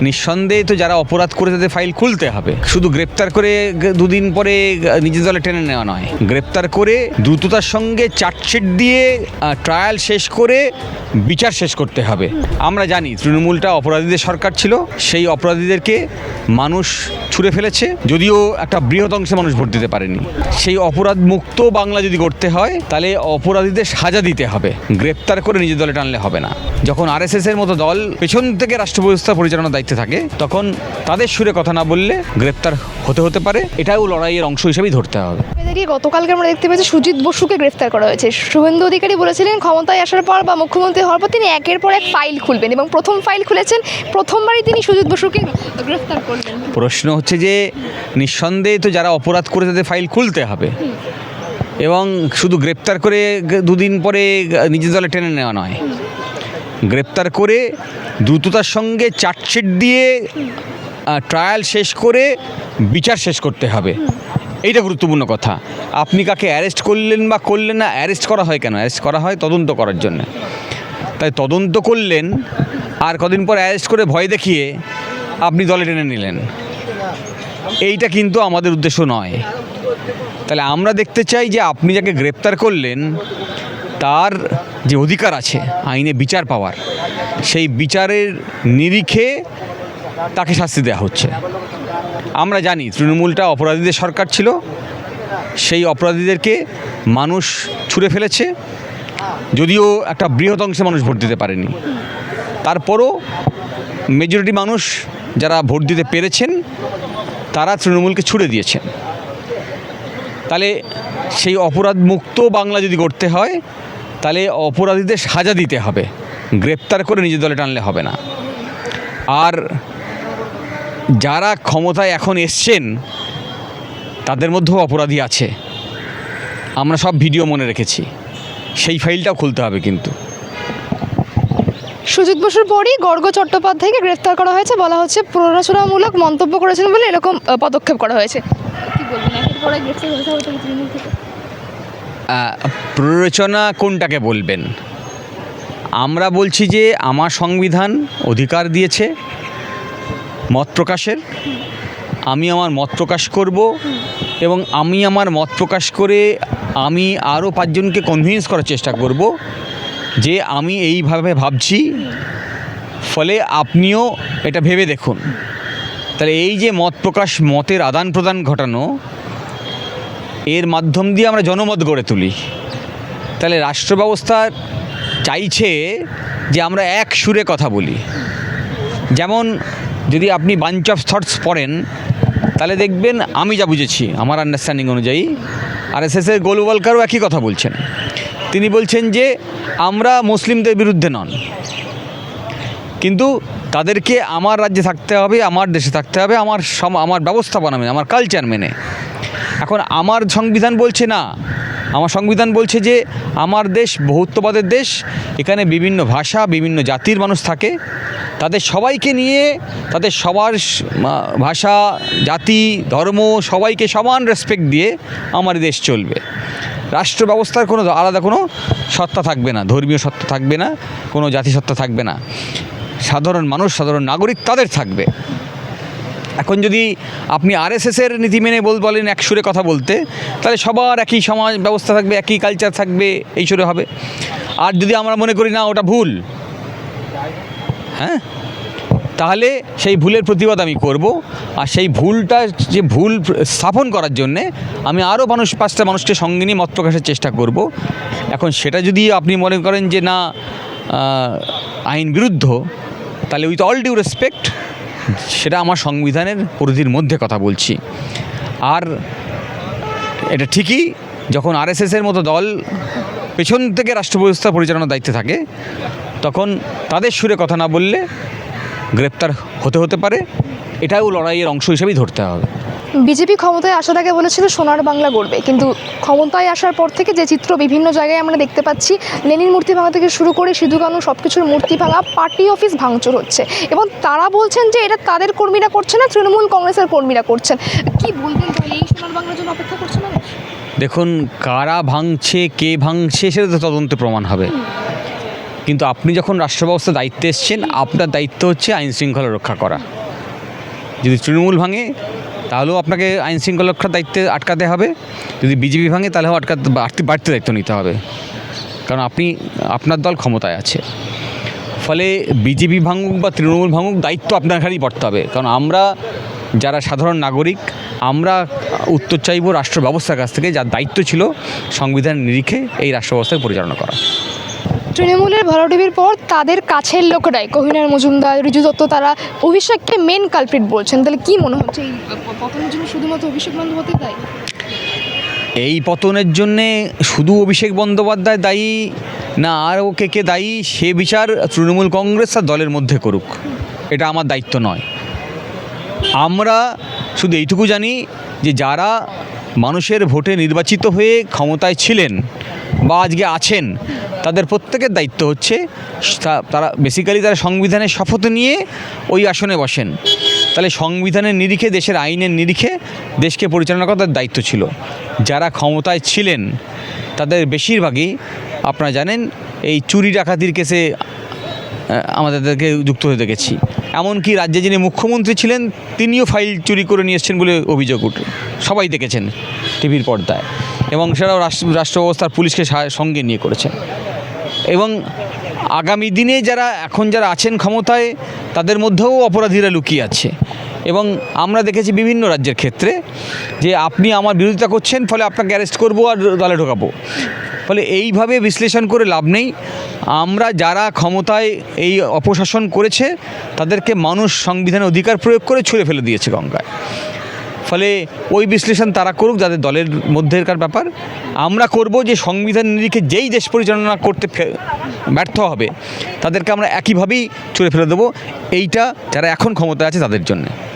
নিঃসন্দেহে তো যারা অপরাধ করে তাদের ফাইল খুলতে হবে। শুধু গ্রেপ্তার করে দুদিন পরে নিজের দলে টেনে নেওয়া নয়, গ্রেপ্তার করে দ্রুততার সঙ্গে চার্জশিট দিয়ে ট্রায়াল শেষ করে বিচার শেষ করতে হবে। আমরা জানি তৃণমূলটা অপরাধীদের সরকার ছিল, সেই অপরাধীদেরকে মানুষ ছুঁড়ে ফেলেছে, যদিও একটা বৃহৎ অংশে মানুষ ভোট দিতে পারেনি। সেই অপরাধ মুক্ত বাংলা যদি করতে হয় তাহলে অপরাধীদের সাজা দিতে হবে, গ্রেপ্তার করে নিজের দলে টানলে হবে না। যখন আরএসএস এর মতো দল পেছন থেকে রাষ্ট্র ব্যবস্থা পরিচালনার দায়িত্বে থাকে তখন তাদের সুরে কথা না বললে গ্রেপ্তার হতে পারে। এটাও লড়াইয়ের অংশ হিসেবেই ধরতে হবে। গতকালকে আমরা দেখতে পেয়েছি সুজিত বসুকে গ্রেফতার করা হয়েছে। শুভেন্দু অধিকারী বলেছিলেন ক্ষমতায় আসার পর বা মুখ্যমন্ত্রী হওয়ার পর তিনি একের পর এক ফাইল খুলবেন এবং প্রথম ফাইল খুলেছেন, প্রথমবারই তিনি সুজিত বসুকে গ্রেফতার করলেন। প্রশ্ন হচ্ছে যে নিঃসন্দেহে তো যারা অপরাধ করে তাদের ফাইল খুলতে হবে এবং শুধু গ্রেপ্তার করে দুদিন পরে নিজের দলে টেনে নেওয়া নয়, গ্রেপ্তার করে দ্রুততার সঙ্গে চার্জশিট দিয়ে ট্রায়াল শেষ করে বিচার শেষ করতে হবে। এইটা গুরুত্বপূর্ণ কথা। আপনি কাকে অ্যারেস্ট করলেন বা করলেন না, অ্যারেস্ট করা হয় কেন? অ্যারেস্ট করা হয় তদন্ত করার জন্য। তাই তদন্ত করলেন আর কদিন পর অ্যারেস্ট করে ভয় দেখিয়ে আপনি দলে টেনে নিলেন, এইটা কিন্তু আমাদের উদ্দেশ্য নয়। তাহলে আমরা দেখতে চাই যে আপনি যাকে গ্রেপ্তার করলেন তার যে অধিকার আছে আইনে বিচার পাওয়ার, সেই বিচারের নিরিখে তাকে শাস্তি দেওয়া হচ্ছে। আমরা জানি তৃণমূলটা অপরাধীদের সরকার ছিল, সেই অপরাধীদেরকে মানুষ ছুঁড়ে ফেলেছে, যদিও একটা বৃহৎ অংশে মানুষ ভোট দিতে পারেনি। তারপরও মেজরিটি মানুষ যারা ভোট দিতে পেরেছেন তারা তৃণমূলকে ছুড়ে দিয়েছেন। তাহলে সেই অপরাধ মুক্ত বাংলা যদি করতে হয় তাহলে অপরাধীদের সাজা দিতে হবে, গ্রেপ্তার করে নিজের দলে টানলে হবে না। আর যারা ক্ষমতায় এখন এসছেন তাদের মধ্যেও অপরাধী আছে, আমরা সব ভিডিও মনে রেখেছি, সেই ফাইলটাও খুলতে হবে। কিন্তু সুজিত বসুর পরই গর্গ চট্টোপাধ্যায়কে গ্রেফতার করা হয়েছে, বলা হচ্ছে প্ররোচনামূলক মন্তব্য করেছেন বলে এরকম পদক্ষেপ করা হয়েছে। কি বলবেন, এরপরে গ্রেফতার হয়েছে তৃণমূল থেকে? প্ররোচনা কোনটাকে বলবেন? আমরা বলছি যে আমার সংবিধান অধিকার দিয়েছে মত প্রকাশের, আমি আমার মত প্রকাশ করব এবং আমি আমার মত প্রকাশ করে আমি আরও 5 জনকে কনভিন্স করার চেষ্টা করব যে আমি এইভাবে ভাবছি, ফলে আপনিও এটা ভেবে দেখুন। তাহলে এই যে মত প্রকাশ, মতের আদান প্রদান ঘটানো, এর মাধ্যম দিয়ে আমরা জনমত গড়ে তুলি। তাহলে রাষ্ট্র ব্যবস্থা চাইছে যে আমরা এক সুরে কথা বলি। যেমন যদি আপনি বাঞ্চ অফ থটস পড়েন তাহলে দেখবেন, আমি যা বুঝেছি আমার আন্ডারস্ট্যান্ডিং অনুযায়ী আরএসএসের গোলওয়ালকারও একই কথা বলছেন। তিনি বলছেন যে আমরা মুসলিমদের বিরুদ্ধে নন, কিন্তু তাদেরকে আমার রাজ্যে থাকতে হবে, আমার দেশে থাকতে হবে, আমার ব্যবস্থাপনা মেনে, আমার কালচার মেনে। এখন আমার সংবিধান বলছে না, আমার সংবিধান বলছে যে আমার দেশ বহুত্ববাদের দেশ, এখানে বিভিন্ন ভাষা, বিভিন্ন জাতির মানুষ থাকে, তাদের সবাইকে নিয়ে, তাদের সবার ভাষা, জাতি, ধর্ম সবাইকে সমান রেসপেক্ট দিয়ে আমার দেশ চলবে। রাষ্ট্র ব্যবস্থার কোনো আলাদা কোনো সত্তা থাকবে না, ধর্মীয় সত্তা থাকবে না, কোনো জাতিসত্তা থাকবে না, সাধারণ মানুষ, সাধারণ নাগরিক তাদের থাকবে। এখন যদি আপনি আরএসএসের নীতি মেনে বলেন এক সুরে কথা বলতে, তাহলে সবার একই সমাজ ব্যবস্থা থাকবে, একই কালচার থাকবে, এই সুরে হবে। আর যদি আমরা মনে করি না ওটা ভুল, হ্যাঁ, তাহলে সেই ভুলের প্রতিবাদ আমি করব। আর সেই ভুলটা, যে ভুল স্থাপন করার জন্যে আমি আরও 5টা মানুষকে সঙ্গে নিয়ে মত প্রকাশের চেষ্টা করব। এখন সেটা যদি আপনি মনে করেন যে না আইন বিরুদ্ধ, তাহলে উইথ অল ডিউ রেসপেক্ট সেটা আমার সংবিধানের পরিধির মধ্যে কথা বলছি। আর এটা ঠিকই, যখন আরএসএসের মতো দল পেছন থেকে রাষ্ট্র ব্যবস্থা পরিচালনার দায়িত্বে থাকে তখন তাদের সুরে কথা না বললে গ্রেপ্তার হতে পারে। এটাও লড়াইয়ের অংশ হিসেবেই ধরতে হবে। বিজেপি ক্ষমতায় আসার আগে বলেছিল সোনার বাংলা গড়বে, কিন্তু ক্ষমতায় আসার পর থেকে যে চিত্র বিভিন্ন জায়গায় আমরা দেখতে পাচ্ছি, লেনিন মূর্তি ভাঙা থেকে শুরু করে সিধু কানু সব কিছুর মূর্তি ভাঙা, পার্টি অফিস ভাঙচুর হচ্ছে এবং তারা বলছেন যে এটা তাদের কর্মীরা করছে না, তৃণমূল কংগ্রেসের কর্মীরা করছেন। কি বলবেন, তাহলে এই সোনার বাংলার জন্য অপেক্ষা করছে না? দেখুন, কারা ভাঙছে, কে ভাঙছে, সেটা তো তদন্তে প্রমাণ হবে। কিন্তু আপনি যখন রাষ্ট্র ব্যবস্থার দায়িত্বে এসছেন, আপনার দায়িত্ব হচ্ছে আইন শৃঙ্খলা রক্ষা করা। যদি তৃণমূল ভাঙে তাহলেও আপনাকে আইন শৃঙ্খলা রক্ষার দায়িত্বে আটকাতে হবে, যদি বিজেপি ভাঙে তাহলেও বাড়তি দায়িত্ব নিতে হবে, কারণ আপনার দল ক্ষমতায় আছে। ফলে বিজেপি ভাঙুক বা তৃণমূল ভাঙুক, দায়িত্ব আপনার ঘাড়েই পড়তে হবে। কারণ আমরা যারা সাধারণ নাগরিক, আমরা উত্তর চাইব রাষ্ট্র ব্যবস্থার কাছ থেকে, যার দায়িত্ব ছিল সংবিধানের নিরিখে এই রাষ্ট্র ব্যবস্থাকে পরিচালনা করা। তৃণমূলের ভরাডুবির পর তাদের কাছের লোকেরাই কোহিনুর মজুমদার, ঋজু দত্ত, তারা অভিষেককে মেন কালপ্রিট বলছেন। তাহলে কি মনে হচ্ছে এই পতনের জন্য শুধুমাত্র অভিষেক বন্দ্যোপাধ্যায় দায়ী? এই পতনের জন্যে শুধু অভিষেক বন্দ্যোপাধ্যায় দায়ী না আরও কে দায়ী, সে বিচার তৃণমূল কংগ্রেস আর দলের মধ্যে করুক, এটা আমার দায়িত্ব নয়। আমরা শুধু এইটুকু জানি যে যারা মানুষের ভোটে নির্বাচিত হয়ে ক্ষমতায় ছিলেন বা আজকে আছেন, তাদের প্রত্যেকের দায়িত্ব হচ্ছে তারা বেসিক্যালি তারা সংবিধানের শপথ নিয়ে ওই আসনে বসেন। তাহলে সংবিধানের নিরিখে, দেশের আইনের নিরিখে দেশকে পরিচালনা করার দায়িত্ব ছিল। যারা ক্ষমতায় ছিলেন তাদের বেশিরভাগই আপনারা জানেন এই চুরি ডাকাতির কেসে আমাদেরকে যুক্ত হয়ে দেখেছি। এমনকি রাজ্যে যিনি মুখ্যমন্ত্রী ছিলেন তিনিও ফাইল চুরি করে নিয়ে এসছেন বলে অভিযোগ উঠে, সবাই দেখেছেন টিভির পর্দায়, এবং সেটাও রাষ্ট্র ব্যবস্থার পুলিশকে সঙ্গে নিয়ে করেছেন। এবং আগামী দিনে যারা আছেন ক্ষমতায়, তাদের মধ্যেও অপরাধীরা লুকিয়ে আছে। এবং আমরা দেখেছি বিভিন্ন রাজ্যের ক্ষেত্রে যে আপনি আমার বিরোধিতা করছেন, ফলে আপনাকে অ্যারেস্ট করবো আর দলে ঢোকাবো। ফলে এইভাবে বিশ্লেষণ করে লাভ নেই। আমরা যারা ক্ষমতায় এই অপশাসন করেছে তাদেরকে মানুষ সংবিধানের অধিকার প্রয়োগ করে ছুঁড়ে ফেলে দিয়েছে গঙ্গায়। ফলে ওই বিশ্লেষণ তারা করুক, যাদের দলের মধ্যেকার ব্যাপার। আমরা করব যে সংবিধান নিরিখে যেই দেশ পরিচালনা করতে ব্যর্থ হবে তাদেরকে আমরা একইভাবেই ছুঁড়ে ফেলে দেবো। এইটা যারা এখন ক্ষমতায় আছে তাদের জন্যে।